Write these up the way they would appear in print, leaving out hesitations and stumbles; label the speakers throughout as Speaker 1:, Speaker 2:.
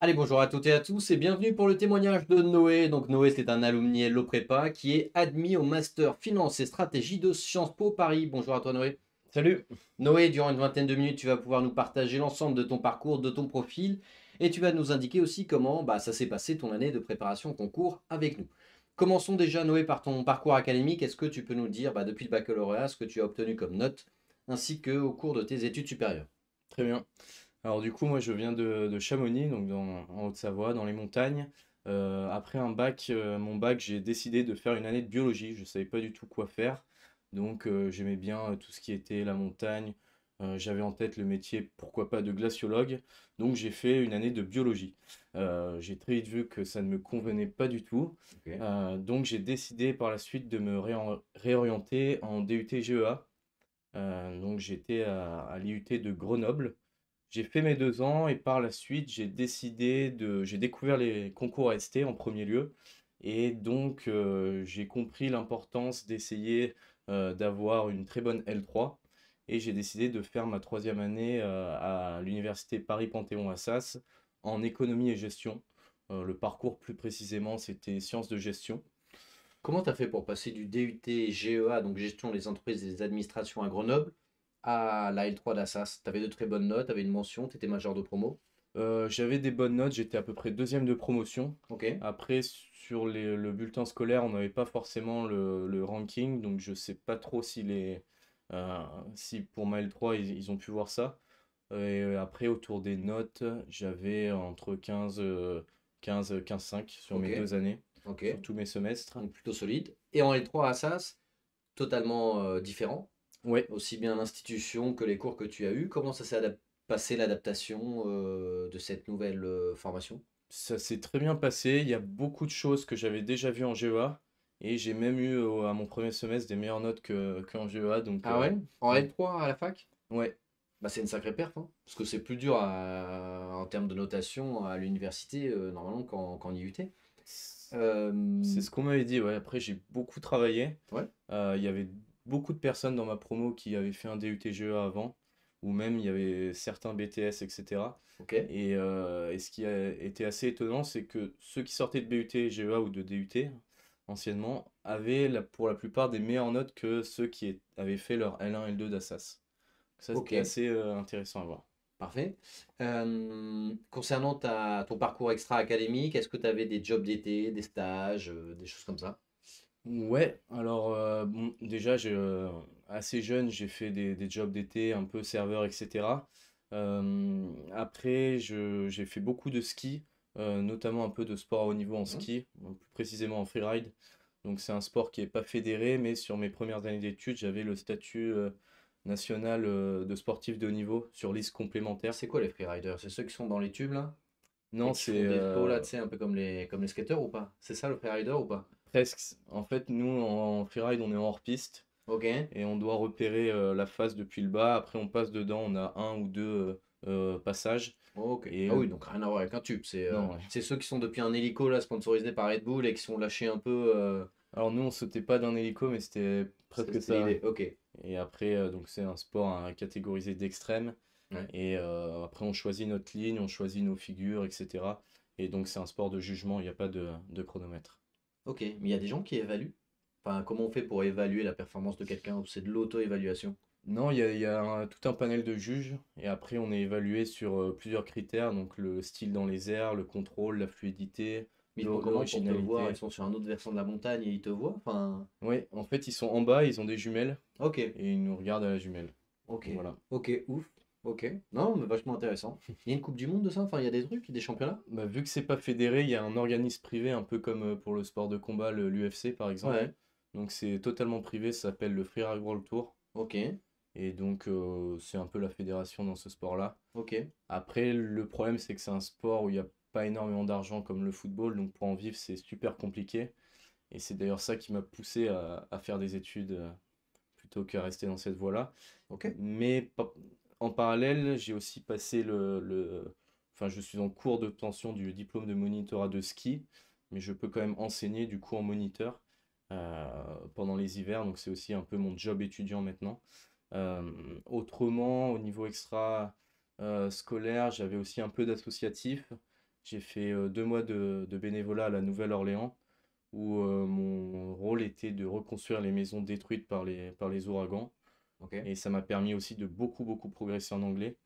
Speaker 1: Allez, bonjour à toutes et à tous et bienvenue pour le témoignage de Noé. Donc Noé, c'est un alumni Hello Prépa qui est admis au Master Finance et Stratégie de Sciences Po Paris. Bonjour à toi Noé.
Speaker 2: Salut.
Speaker 1: Noé, durant une vingtaine de minutes, tu vas pouvoir nous partager l'ensemble de ton parcours, de ton profil et tu vas nous indiquer aussi comment ça s'est passé ton année de préparation au concours avec nous. Commençons déjà Noé par ton parcours académique. Est-ce que tu peux nous dire depuis le baccalauréat ce que tu as obtenu comme note ainsi qu'au cours de tes études supérieures?
Speaker 2: Très bien. Alors du coup, moi je viens de Chamonix, donc en Haute-Savoie, dans les montagnes. Après mon bac, j'ai décidé de faire une année de biologie. Je ne savais pas du tout quoi faire. Donc j'aimais bien tout ce qui était la montagne. J'avais en tête le métier, pourquoi pas, de glaciologue. Donc j'ai fait une année de biologie. J'ai très vite vu que ça ne me convenait pas du tout.
Speaker 1: Ok.
Speaker 2: Donc j'ai décidé par la suite de me réorienter en DUT GEA. Donc j'étais à l'IUT de Grenoble. J'ai fait mes 2 ans et par la suite j'ai découvert les concours AST en premier lieu. Et donc j'ai compris l'importance d'essayer d'avoir une très bonne L3. Et j'ai décidé de faire ma troisième année à l'université Paris-Panthéon-Assas en économie et gestion. Le parcours plus précisément, c'était sciences de gestion.
Speaker 1: Comment tu as fait pour passer du DUT GEA, donc gestion des entreprises et des administrations à Grenoble, à la L3 d'Assas? Tu avais de très bonnes notes, tu avais une mention, tu étais major de promo.
Speaker 2: J'avais des bonnes notes, j'étais à peu près deuxième de promotion.
Speaker 1: Ok.
Speaker 2: Après, sur le bulletin scolaire, on n'avait pas forcément le ranking, donc je sais pas trop euh, si pour ma L3 ils ont pu voir ça. Et après, autour des notes, j'avais entre 15 5 sur
Speaker 1: Ok.
Speaker 2: mes 2 années,
Speaker 1: Ok.
Speaker 2: sur tous mes semestres.
Speaker 1: Donc plutôt solide. Et en L3 à Assas, totalement différent.
Speaker 2: Ouais,
Speaker 1: Aussi bien l'institution que les cours que tu as eus. Comment ça s'est passé l'adaptation de cette nouvelle formation?
Speaker 2: ça s'est très bien passé. Il y a beaucoup de choses que j'avais déjà vues en GEA. Et j'ai même eu à mon premier semestre des meilleures notes qu'en GEA. Donc,
Speaker 1: Ah ouais? En
Speaker 2: donc
Speaker 1: L3 à la fac?
Speaker 2: ouais.
Speaker 1: C'est une sacrée perf, hein. Parce que c'est plus dur en termes de notation à l'université, normalement, qu'en IUT.
Speaker 2: C'est
Speaker 1: Euh,
Speaker 2: ce qu'on m'avait dit, ouais. Après, j'ai beaucoup travaillé.
Speaker 1: ouais,
Speaker 2: Il y avait beaucoup de personnes dans ma promo qui avaient fait un DUT GEA avant, ou même il y avait certains BTS, etc.
Speaker 1: ok.
Speaker 2: Et ce qui a été assez étonnant, c'est que ceux qui sortaient de BUT GEA ou de DUT, anciennement, avaient pour la plupart des meilleures notes que ceux qui avaient fait leur L1, L2 d'Assas. Ça,
Speaker 1: Ok,
Speaker 2: c'était assez intéressant à voir.
Speaker 1: parfait. Concernant ton parcours extra-académique, est-ce que tu avais des jobs d'été, des stages, des choses comme ça?
Speaker 2: Ouais, alors bon, déjà, assez jeune, j'ai fait des jobs d'été, un peu serveur, etc. Après, j'ai fait beaucoup de ski, notamment un peu de sport à haut niveau en
Speaker 1: Mhm.
Speaker 2: ski, plus précisément en freeride. Donc c'est un sport qui n'est pas fédéré, mais sur mes premières années d'études, j'avais le statut national de sportif de haut niveau sur liste complémentaire.
Speaker 1: C'est quoi les freeriders? C'est ceux qui sont dans les tubes là? Et
Speaker 2: Non,
Speaker 1: qui
Speaker 2: c'est
Speaker 1: font des sauts là, tu sais, un peu comme les skateurs ou pas? C'est ça le freerider ou pas?
Speaker 2: presque. En fait, nous, en freeride, on est en hors-piste.
Speaker 1: Ok.
Speaker 2: Et on doit repérer la face depuis le bas. Après, on passe dedans, on a un ou deux passages.
Speaker 1: Ok.
Speaker 2: Et
Speaker 1: Ah oui, donc rien à voir avec un tube. C'est
Speaker 2: non, ouais.
Speaker 1: c'est ceux qui sont depuis un hélico là, sponsorisé par Red Bull et qui sont lâchés un peu.
Speaker 2: Alors nous, on sautait pas d'un hélico, mais c'était presque
Speaker 1: C'est
Speaker 2: ça.
Speaker 1: l'idée. Ok.
Speaker 2: Et après, donc c'est un sport catégorisé d'extrême.
Speaker 1: Ouais.
Speaker 2: Et après, on choisit notre ligne, on choisit nos figures, etc. Et donc, c'est un sport de jugement, il n'y a pas de chronomètre.
Speaker 1: Ok. Mais il y a des gens qui évaluent. Enfin, comment on fait pour évaluer la performance de quelqu'un? Ou c'est de l'auto-évaluation?
Speaker 2: Non, il y a tout un panel de juges. Et après, on est évalué sur plusieurs critères. Donc, le style dans les airs, le contrôle, la fluidité,
Speaker 1: Mais ils font comment pour te voir? Ils
Speaker 2: l'originalité.
Speaker 1: sont sur un autre versant de la montagne et ils te voient? Enfin.
Speaker 2: Oui, en fait, ils sont en bas, ils ont des jumelles
Speaker 1: Ok.
Speaker 2: et ils nous regardent à la jumelle.
Speaker 1: Ok.
Speaker 2: Voilà.
Speaker 1: Ok. Ouf. Ok. Non, mais vachement intéressant. Il y a une Coupe du Monde de ça? Enfin, il y a des trucs, des championnats?
Speaker 2: Bah, vu que c'est pas fédéré, il y a un organisme privé, un peu comme pour le sport de combat, l'UFC par exemple.
Speaker 1: Ouais.
Speaker 2: Donc c'est totalement privé, ça s'appelle le Freeride World Tour.
Speaker 1: Ok.
Speaker 2: Et donc c'est un peu la fédération dans ce sport-là.
Speaker 1: Ok.
Speaker 2: Après, le problème c'est que c'est un sport où il n'y a pas énormément d'argent comme le football, donc pour en vivre c'est super compliqué. Et c'est d'ailleurs ça qui m'a poussé à faire des études plutôt qu'à rester dans cette voie-là.
Speaker 1: Ok.
Speaker 2: Mais en parallèle, j'ai aussi passé enfin, je suis en cours d'obtention du diplôme de monitorat de ski, mais je peux quand même enseigner du coup en moniteur pendant les hivers, donc c'est aussi un peu mon job étudiant maintenant. Autrement, au niveau extra scolaire, j'avais aussi un peu d'associatif. J'ai fait 2 mois de bénévolat à la Nouvelle-Orléans où mon rôle était de reconstruire les maisons détruites par les ouragans.
Speaker 1: Ok.
Speaker 2: Et ça m'a permis aussi de beaucoup, beaucoup progresser en anglais.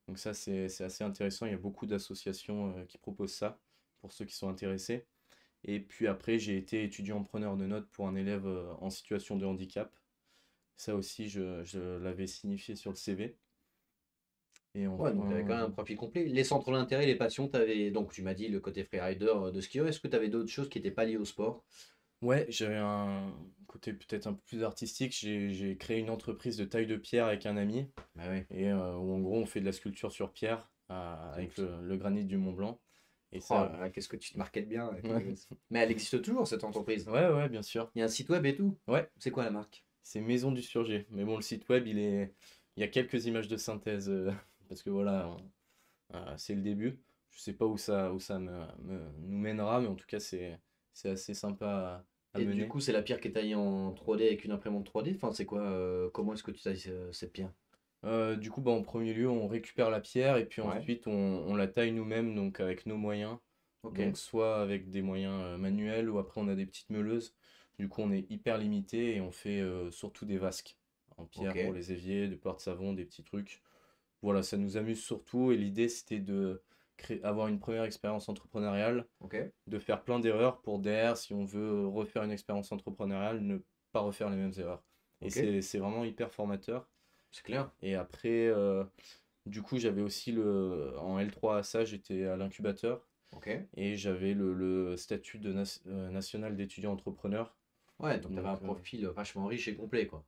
Speaker 2: Donc ça, c'est assez intéressant. Il y a beaucoup d'associations qui proposent ça pour ceux qui sont intéressés. Et puis après, j'ai été étudiant preneur de notes pour un élève en situation de handicap. Ça aussi, je l'avais signifié sur le CV. Et
Speaker 1: Ouais, donc tu avais quand
Speaker 2: enfin,
Speaker 1: même un profil complet. Les centres d'intérêt, les passions, donc tu m'as dit le côté freerider de skieur. Est-ce que tu avais d'autres choses qui n'étaient pas liées au sport?
Speaker 2: ouais, j'avais un côté peut-être un peu plus artistique. J'ai créé une entreprise de taille de pierre avec un ami.
Speaker 1: Bah ouais.
Speaker 2: Et où en gros, on fait de la sculpture sur pierre
Speaker 1: C'est ouf
Speaker 2: avec
Speaker 1: ça.
Speaker 2: le granit du Mont Blanc. Et
Speaker 1: Oh
Speaker 2: ça,
Speaker 1: là là, qu'est-ce que tu te marquais de bien.
Speaker 2: ouais,
Speaker 1: Mais elle existe toujours, cette entreprise.
Speaker 2: ouais, ouais, bien sûr.
Speaker 1: Il y a un site web et tout.
Speaker 2: Ouais,
Speaker 1: C'est quoi la marque?
Speaker 2: c'est Maison du Surgé. Mais bon, le site web, il y a quelques images de synthèse parce que voilà, c'est le début. Je sais pas où ça nous mènera, mais en tout cas, c'est assez sympa à
Speaker 1: Et du
Speaker 2: mener.
Speaker 1: coup, c'est la pierre qui est taillée en 3D avec une imprimante 3D. Enfin, c'est quoi? Comment est-ce que tu tailles cette pierre?
Speaker 2: Du coup, bah, en premier lieu, on récupère la pierre et puis
Speaker 1: Ouais.
Speaker 2: ensuite, on la taille nous-mêmes, donc avec nos moyens.
Speaker 1: Ok.
Speaker 2: Donc, soit avec des moyens manuels ou après, on a des petites meuleuses. Du coup, on est hyper limité et on fait surtout des vasques en
Speaker 1: Ok.
Speaker 2: pierre pour les éviers, des porte-savons, des petits trucs. Voilà, ça nous amuse surtout et l'idée, c'était de avoir une première expérience entrepreneuriale,
Speaker 1: Ok.
Speaker 2: de faire plein d'erreurs pour derrière, si on veut refaire une expérience entrepreneuriale, ne pas refaire les mêmes erreurs. Et
Speaker 1: Ok.
Speaker 2: c'est vraiment hyper formateur.
Speaker 1: C'est clair.
Speaker 2: Et après, du coup, j'avais aussi en L3 à ça, j'étais à l'incubateur
Speaker 1: Ok.
Speaker 2: et j'avais le statut de national d'étudiant entrepreneur.
Speaker 1: Ouais, donc tu avais
Speaker 2: Donc,
Speaker 1: un profil vachement riche et complet, quoi.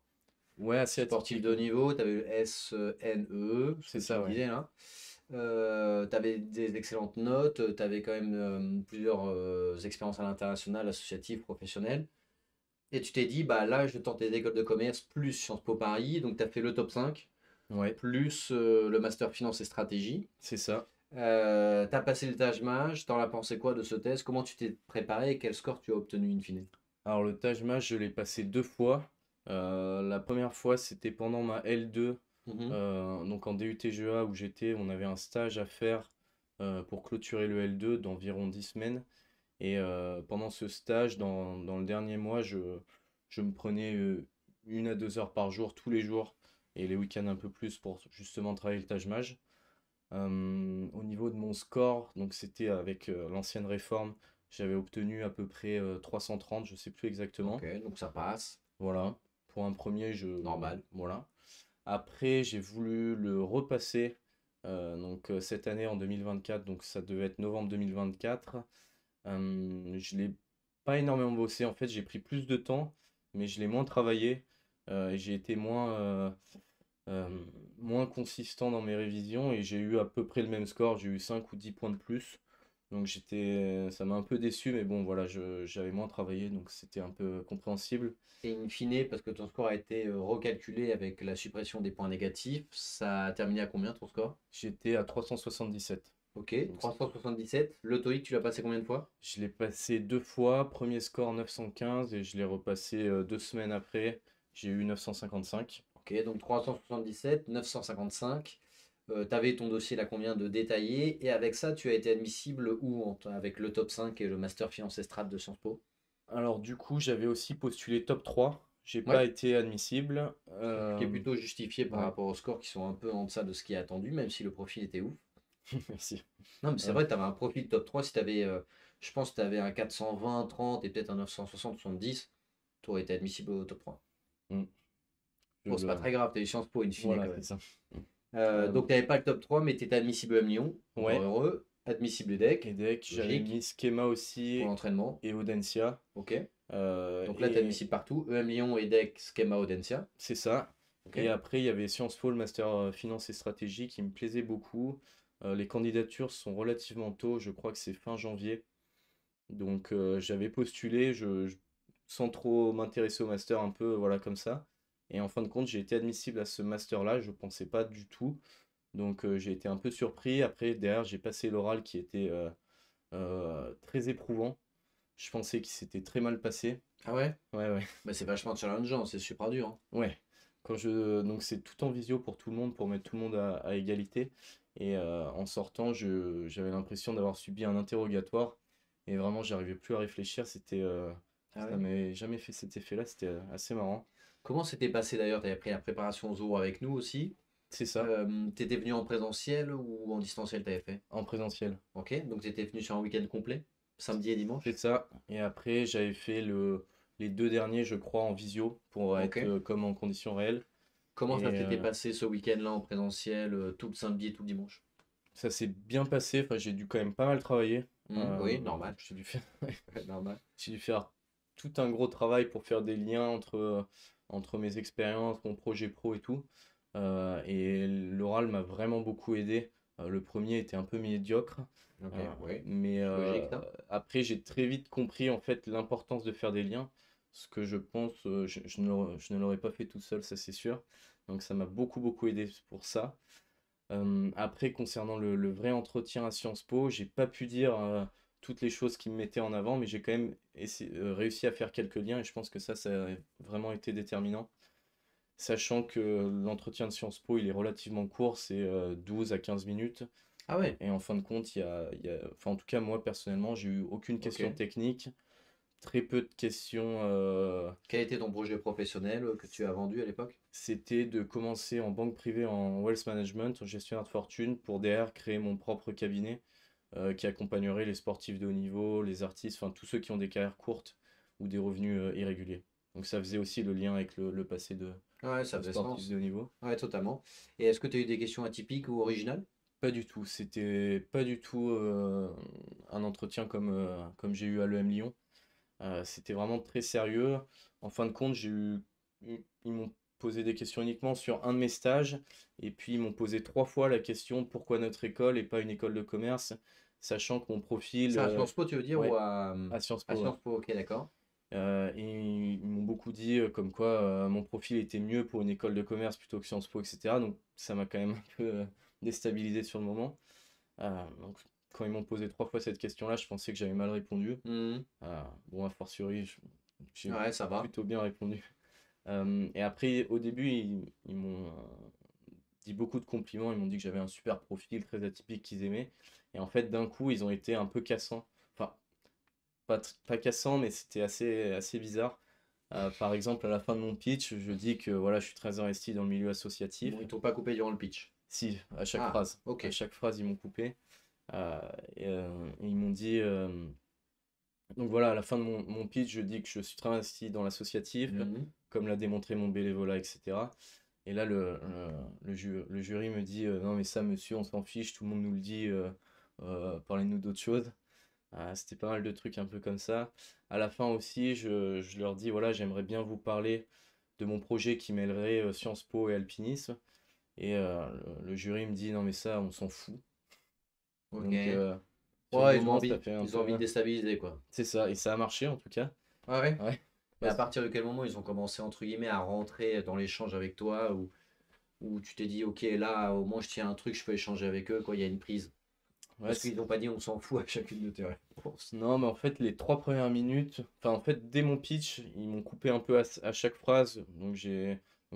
Speaker 2: ouais, assez
Speaker 1: Sportif
Speaker 2: atypique,
Speaker 1: de haut
Speaker 2: ouais.
Speaker 1: niveau, tu avais le SNE, ce que
Speaker 2: C'est
Speaker 1: tu me
Speaker 2: ça, ouais.
Speaker 1: disais là. Tu avais des excellentes notes, tu avais quand même plusieurs expériences à l'international, associatives, professionnelles. Et tu t'es dit, bah là, je vais tenter des écoles de commerce plus Sciences Po Paris. Donc, tu as fait le top 5
Speaker 2: Ouais,
Speaker 1: plus le master finance et stratégie.
Speaker 2: c'est ça.
Speaker 1: Tu as passé le Taj Mahal. T'en as pensé quoi de ce test? Comment tu t'es préparé et quel score tu as obtenu in fine?
Speaker 2: Alors, le Taj Mahal, je l'ai passé 2 fois. La première fois, c'était pendant ma L2,
Speaker 1: Mhm.
Speaker 2: donc en DUT GEA où j'étais, on avait un stage à faire pour clôturer le L2 d'environ 10 semaines. Et pendant ce stage, dans le dernier mois, je me prenais 1 à 2 heures par jour, tous les jours, et les week-ends un peu plus pour justement travailler le Taj Mahal. Au niveau de mon score, donc c'était avec l'ancienne réforme, j'avais obtenu à peu près 330, je sais plus
Speaker 1: Ok,
Speaker 2: exactement.
Speaker 1: donc ça passe.
Speaker 2: Voilà, pour un premier,
Speaker 1: Normal.
Speaker 2: voilà. Après, j'ai voulu le repasser donc cette année en 2024, donc ça devait être novembre 2024. Je l'ai pas énormément bossé, en fait, j'ai pris plus de temps, mais je l'ai moins travaillé et j'ai été euh, moins consistant dans mes révisions et j'ai eu à peu près le même score, j'ai eu 5 ou 10 points de plus. Donc ça m'a un peu déçu, mais bon, voilà, j'avais moins travaillé, donc c'était un peu compréhensible.
Speaker 1: Et in fine, parce que ton score a été recalculé avec la suppression des points négatifs, ça a terminé à combien ton score?
Speaker 2: J'étais à 377.
Speaker 1: Ok,
Speaker 2: Donc
Speaker 1: 377. Le TOEIC, tu l'as passé combien de fois?
Speaker 2: je l'ai passé 2 fois, premier score 915 et je l'ai repassé 2 semaines après, j'ai eu 955.
Speaker 1: Ok, donc 377, 955. Tu avais ton dossier là combien de détaillé et avec ça, tu as été admissible où avec le top 5 et le master finance et strat de Sciences Po?
Speaker 2: Alors du coup, j'avais aussi postulé top 3. J'ai pas
Speaker 1: Ouais,
Speaker 2: été admissible.
Speaker 1: ce qui est plutôt justifié par
Speaker 2: Ouais,
Speaker 1: rapport aux scores qui sont un peu en deçà de ce qui est attendu, même si le profil était ouf.
Speaker 2: merci.
Speaker 1: Non, mais c'est
Speaker 2: Euh,
Speaker 1: vrai, tu avais un profil top 3. Si tu avais, je pense que tu avais un 420, 30 et peut-être un 960, 70, tu aurais été admissible au top 3.
Speaker 2: mm, je
Speaker 1: Bon, c'est pas
Speaker 2: le-
Speaker 1: très grave, tu as eu Sciences Po in fine
Speaker 2: Voilà,
Speaker 1: quand
Speaker 2: c'est
Speaker 1: même.
Speaker 2: ça.
Speaker 1: Donc, tu n'avais pas le top 3, mais tu étais admissible à Lyon, encore
Speaker 2: Ouais,
Speaker 1: heureux. Admissible EDEC,
Speaker 2: EDEC, j'avais
Speaker 1: logique,
Speaker 2: mis Schema
Speaker 1: pour
Speaker 2: aussi
Speaker 1: l'entraînement.
Speaker 2: et Audencia.
Speaker 1: Ok. Donc là, tu es
Speaker 2: Et
Speaker 1: admissible partout. EM Lyon, EDEC, Schema, Audencia.
Speaker 2: c'est ça.
Speaker 1: Ok.
Speaker 2: Et après, il y avait Sciences Po, le master finance et stratégie qui me plaisait beaucoup. Les candidatures sont relativement tôt, je crois que c'est fin janvier. Donc j'avais postulé, sans trop m'intéresser au master, un peu voilà comme ça. Et en fin de compte, j'ai été admissible à ce master-là, je pensais pas du tout. Donc j'ai été un peu surpris. Après, derrière, j'ai passé l'oral qui était très éprouvant. Je pensais qu'il s'était très mal passé.
Speaker 1: Ah ouais?
Speaker 2: Ouais, ouais.
Speaker 1: Bah, c'est vachement challengeant, c'est super dur, hein.
Speaker 2: Ouais. Donc c'est tout en visio pour tout le monde, pour mettre tout le monde à égalité. Et en sortant, j'avais l'impression d'avoir subi un interrogatoire. Et vraiment, j'arrivais plus à réfléchir.
Speaker 1: Ah
Speaker 2: Ça
Speaker 1: ouais?
Speaker 2: m'avait jamais fait cet effet-là. C'était assez marrant.
Speaker 1: Comment s'était passé d'ailleurs? Tu avais pris la préparation Zoom avec nous aussi.
Speaker 2: C'est ça,
Speaker 1: T'étais venu en présentiel ou en distanciel t'avais fait?
Speaker 2: en présentiel.
Speaker 1: Ok, donc t'étais venu sur un week-end complet, samedi et
Speaker 2: C'est
Speaker 1: dimanche?
Speaker 2: ça. Et après, j'avais fait les deux derniers, je crois, en visio pour
Speaker 1: Ok.
Speaker 2: être comme en conditions réelles.
Speaker 1: Comment ça
Speaker 2: Et
Speaker 1: s'était passé ce week-end-là en présentiel, tout le samedi et tout le dimanche?
Speaker 2: ça s'est bien passé. Enfin, j'ai dû quand même pas mal travailler.
Speaker 1: Oui, normal.
Speaker 2: J'ai dû faire,
Speaker 1: Normal.
Speaker 2: j'ai dû faire tout un gros travail pour faire des liens entre mes expériences, mon projet pro et tout. Et l'oral m'a vraiment beaucoup aidé. Le premier était un peu médiocre.
Speaker 1: Ok,
Speaker 2: Euh,
Speaker 1: oui.
Speaker 2: mais
Speaker 1: Logique, ça.
Speaker 2: après, j'ai très vite compris en fait l'importance de faire des liens. Ce que je pense, je ne l'aurais pas fait tout seul, ça c'est sûr. Donc ça m'a beaucoup aidé pour ça. Après, concernant le vrai entretien à Sciences Po, j'ai pas pu dire toutes les choses qui me mettaient en avant, mais j'ai quand même réussi à faire quelques liens et je pense que ça a vraiment été déterminant. Sachant que l'entretien de Sciences Po, il est relativement court, c'est 12 à 15 minutes.
Speaker 1: Ah ouais,
Speaker 2: Et en fin de compte, enfin, en tout cas, moi personnellement, j'ai eu aucune
Speaker 1: ok.
Speaker 2: question technique, très peu de questions.
Speaker 1: Quel était ton projet professionnel que tu as vendu à l'époque?
Speaker 2: C'était de commencer en banque privée en wealth management, en gestionnaire de fortune, pour derrière créer mon propre cabinet qui accompagnerait les sportifs de haut niveau, les artistes, enfin tous ceux qui ont des carrières courtes ou des revenus irréguliers. Donc ça faisait aussi le lien avec le passé
Speaker 1: Ouais, ça
Speaker 2: de
Speaker 1: faisait
Speaker 2: sportifs
Speaker 1: sens.
Speaker 2: de haut niveau.
Speaker 1: Ouais, totalement. Et est-ce que tu as eu des questions atypiques ou originales?
Speaker 2: Pas du tout, c'était pas du tout un entretien comme j'ai eu à l'EM Lyon. C'était vraiment très sérieux. En fin de compte, ils m'ont posé des questions uniquement sur un de mes stages. Et puis, ils m'ont posé trois fois la question pourquoi notre école et pas une école de commerce, sachant que mon profil,
Speaker 1: Ça, à Sciences Po, tu veux dire, ou
Speaker 2: ouais, à Sciences
Speaker 1: à
Speaker 2: Po, ouais.
Speaker 1: Sciences Po, ok, d'accord.
Speaker 2: Et ils m'ont beaucoup dit comme quoi mon profil était mieux pour une école de commerce plutôt que Sciences Po, etc. Donc, ça m'a quand même un peu déstabilisé sur le moment. Donc, quand ils m'ont posé trois fois cette question-là, je pensais que j'avais mal répondu.
Speaker 1: Mhm.
Speaker 2: Bon, a fortiori, j'ai
Speaker 1: Ouais, ça va.
Speaker 2: plutôt bien répondu. Et après, au début, ils m'ont dit beaucoup de compliments. Ils m'ont dit que j'avais un super profil, très atypique, qu'ils aimaient. Et en fait, d'un coup, ils ont été un peu cassants. Enfin, pas cassants, mais c'était assez bizarre. Par exemple, à la fin de mon pitch, je dis que voilà, je suis très investi dans le milieu associatif.
Speaker 1: Bon, ils t'ont pas coupé durant le pitch.
Speaker 2: Si, à chaque
Speaker 1: Ah,
Speaker 2: phrase. À
Speaker 1: ok.
Speaker 2: chaque phrase, ils m'ont coupé. Euh, et ils m'ont dit. Donc voilà, à la fin de mon pitch, je dis que je suis très investi dans l'associatif,
Speaker 1: Mhm.
Speaker 2: comme l'a démontré mon bénévolat, etc. Et là, le jury me dit non, mais ça, monsieur, on s'en fiche, tout le monde nous le dit, parlez-nous d'autre chose. C'était pas mal de trucs un peu comme ça. À la fin aussi, je leur dis voilà, j'aimerais bien vous parler de mon projet qui mêlerait Sciences Po et alpinisme. Et le jury me dit non, mais ça, on s'en fout.
Speaker 1: Ok.
Speaker 2: Donc, sur le
Speaker 1: Ouais,
Speaker 2: moment, ça fait un
Speaker 1: ils ont envie
Speaker 2: peu.
Speaker 1: de déstabiliser, quoi.
Speaker 2: C'est ça, et ça a marché en tout cas.
Speaker 1: Ah ouais?
Speaker 2: Ouais.
Speaker 1: Mais
Speaker 2: Bah,
Speaker 1: à partir de quel moment ils ont commencé, entre guillemets, à rentrer dans l'échange avec toi, ou tu t'es dit, ok, là, au moins, je tiens un truc, je peux échanger avec eux, quoi, il y a une prise.
Speaker 2: ouais,
Speaker 1: Parce qu'ils n'ont pas dit, on s'en fout à chacune de tes réponses.
Speaker 2: non, mais en fait, les trois premières minutes, enfin, en fait, dès mon pitch, ils m'ont coupé un peu à chaque phrase. Donc,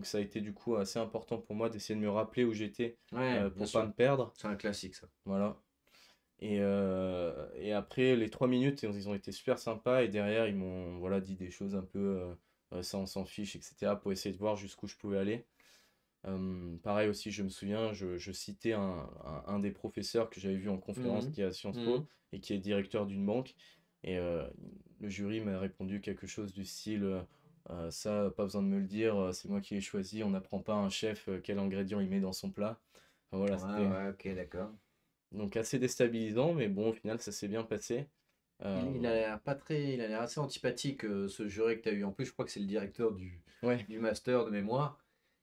Speaker 2: ça a été du coup assez important pour moi d'essayer de me rappeler où j'étais
Speaker 1: Ouais, bien
Speaker 2: pour pas
Speaker 1: sûr.
Speaker 2: me perdre.
Speaker 1: C'est un classique, ça.
Speaker 2: Voilà. Et après, les 3 minutes, ils ont été super sympas. Et derrière, ils m'ont voilà, dit des choses un peu ça, on s'en fiche, etc. pour essayer de voir jusqu'où je pouvais aller. Pareil aussi, je me souviens, je citais un des professeurs que j'avais vu en conférence
Speaker 1: Mhm.
Speaker 2: qui est à Sciences Po
Speaker 1: Mhm.
Speaker 2: et qui est directeur d'une banque. Et le jury m'a répondu quelque chose du style ça, pas besoin de me le dire, c'est moi qui l'ai choisi, on n'apprend pas à un chef quel ingrédient il met dans son plat. Enfin, voilà,
Speaker 1: Ouais,
Speaker 2: c'était
Speaker 1: ouais, ok, d'accord.
Speaker 2: donc assez déstabilisant, mais bon, au final, ça s'est bien passé. Euh,
Speaker 1: Il a l'air pas très, il a l'air assez antipathique, ce juré que tu as eu. En plus, je crois que c'est le directeur
Speaker 2: ouais,
Speaker 1: du master de mémoire.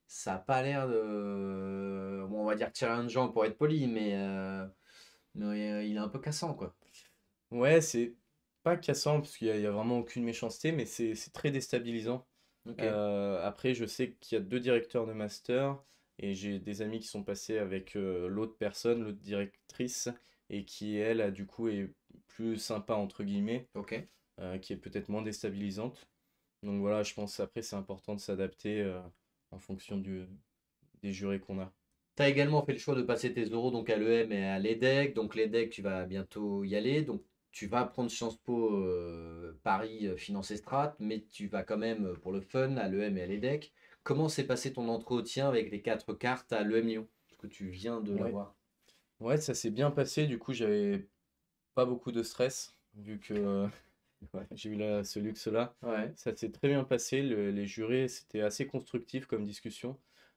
Speaker 1: Ça a pas l'air de, bon, on va dire challengeant pour être poli, mais il est un peu cassant, quoi.
Speaker 2: ouais, c'est pas cassant parce qu'il y a vraiment aucune méchanceté, mais c'est très déstabilisant.
Speaker 1: Ok.
Speaker 2: Après, je sais qu'il y a deux directeurs de master et j'ai des amis qui sont passés avec l'autre personne, l'autre directrice, et qui, elle, a du coup est plus sympa, entre guillemets,
Speaker 1: Ok.
Speaker 2: qui est peut-être moins déstabilisante. Donc voilà, je pense après c'est important de s'adapter en fonction des jurés qu'on a.
Speaker 1: Tu as également fait le choix de passer tes oraux donc à l'EM et à l'EDEC. Donc l'EDEC, tu vas bientôt y aller. Donc tu vas prendre Sciences Po Paris Finance et Strat, mais tu vas quand même pour le fun à l'EM et à l'EDEC. Comment s'est passé ton entretien avec les 4 cartes à l'EM Lyon? Parce que tu viens de
Speaker 2: Ouais,
Speaker 1: l'avoir.
Speaker 2: ouais, ça s'est bien passé. Du coup, j'avais pas beaucoup de stress vu que
Speaker 1: Ouais.
Speaker 2: j'ai eu ce luxe-là.
Speaker 1: Ouais.
Speaker 2: Ça s'est très bien passé. Les jurés, c'était assez constructif comme discussion.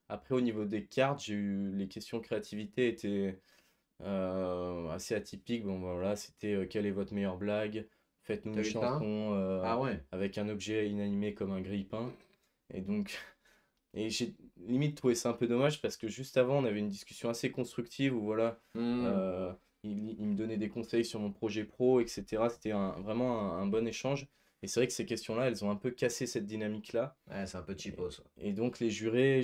Speaker 2: Après, au niveau des cartes, j'ai eu les questions créativité étaient assez atypiques. Bon, bah, voilà, c'était quelle est votre meilleure blague? Faites-nous
Speaker 1: T'as
Speaker 2: une
Speaker 1: eu ça?
Speaker 2: chanson
Speaker 1: Ah ouais.
Speaker 2: avec un objet inanimé comme un grille-pain. Et donc, et j'ai limite trouvé ça un peu dommage parce que juste avant, on avait une discussion assez constructive où voilà,
Speaker 1: Hmm.
Speaker 2: euh, il me donnait des conseils sur mon projet pro, etc. C'était vraiment un bon échange. Et c'est vrai que ces questions-là, elles ont un peu cassé cette dynamique-là.
Speaker 1: Ouais, c'est un peu
Speaker 2: Et,
Speaker 1: cheapo ça.
Speaker 2: et donc les jurés,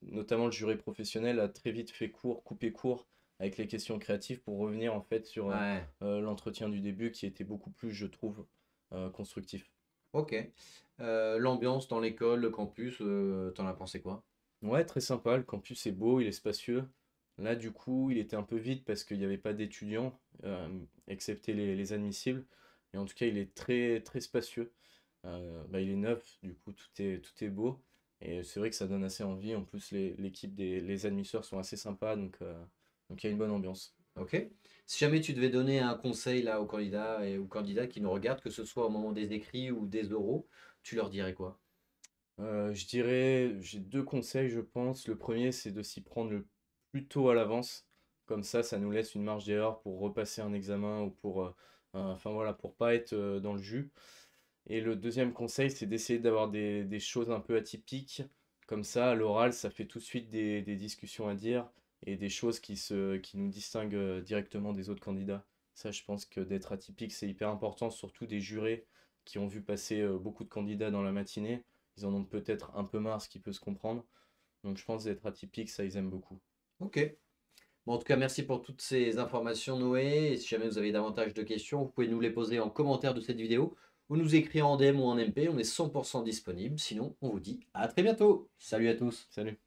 Speaker 2: notamment le juré professionnel, a très vite fait court, coupé court avec les questions créatives pour revenir en fait sur
Speaker 1: Ouais.
Speaker 2: l'entretien du début qui était beaucoup plus, je trouve, constructif.
Speaker 1: Ok. L'ambiance dans l'école, le campus, t'en as pensé quoi?
Speaker 2: Ouais, très sympa, le campus est beau, il est spacieux. Là, du coup, il était un peu vide parce qu'il n'y avait pas d'étudiants, excepté les admissibles. Et en tout cas, il est très, très spacieux. Bah, il est neuf, du coup, tout est beau. Et c'est vrai que ça donne assez envie. En plus, l'équipe les admisseurs sont assez sympas, donc il y a une bonne ambiance.
Speaker 1: Ok. Si jamais tu devais donner un conseil là aux candidats et aux candidates qui nous regardent, que ce soit au moment des écrits ou des oraux, tu leur dirais quoi?
Speaker 2: Je dirais, j'ai deux conseils, je pense. Le premier, c'est de s'y prendre le plus tôt à l'avance. Comme ça nous laisse une marge d'erreur pour repasser un examen ou enfin voilà, pour pas être dans le jus. Et le deuxième conseil, c'est d'essayer d'avoir des choses un peu atypiques. Comme ça, à l'oral, ça fait tout de suite des discussions à dire et des choses qui nous distinguent directement des autres candidats. Ça, je pense que d'être atypique, c'est hyper important, surtout des jurés qui ont vu passer beaucoup de candidats dans la matinée. Ils en ont peut-être un peu marre, ce qui peut se comprendre. Donc je pense d'être atypique, ça, ils aiment beaucoup.
Speaker 1: Ok. Bon, en tout cas, merci pour toutes ces informations, Noé. Et si jamais vous avez davantage de questions, vous pouvez nous les poser en commentaire de cette vidéo ou nous écrire en DM ou en MP. On est 100% disponible. Sinon, on vous dit à très bientôt. Salut à tous.
Speaker 2: Salut!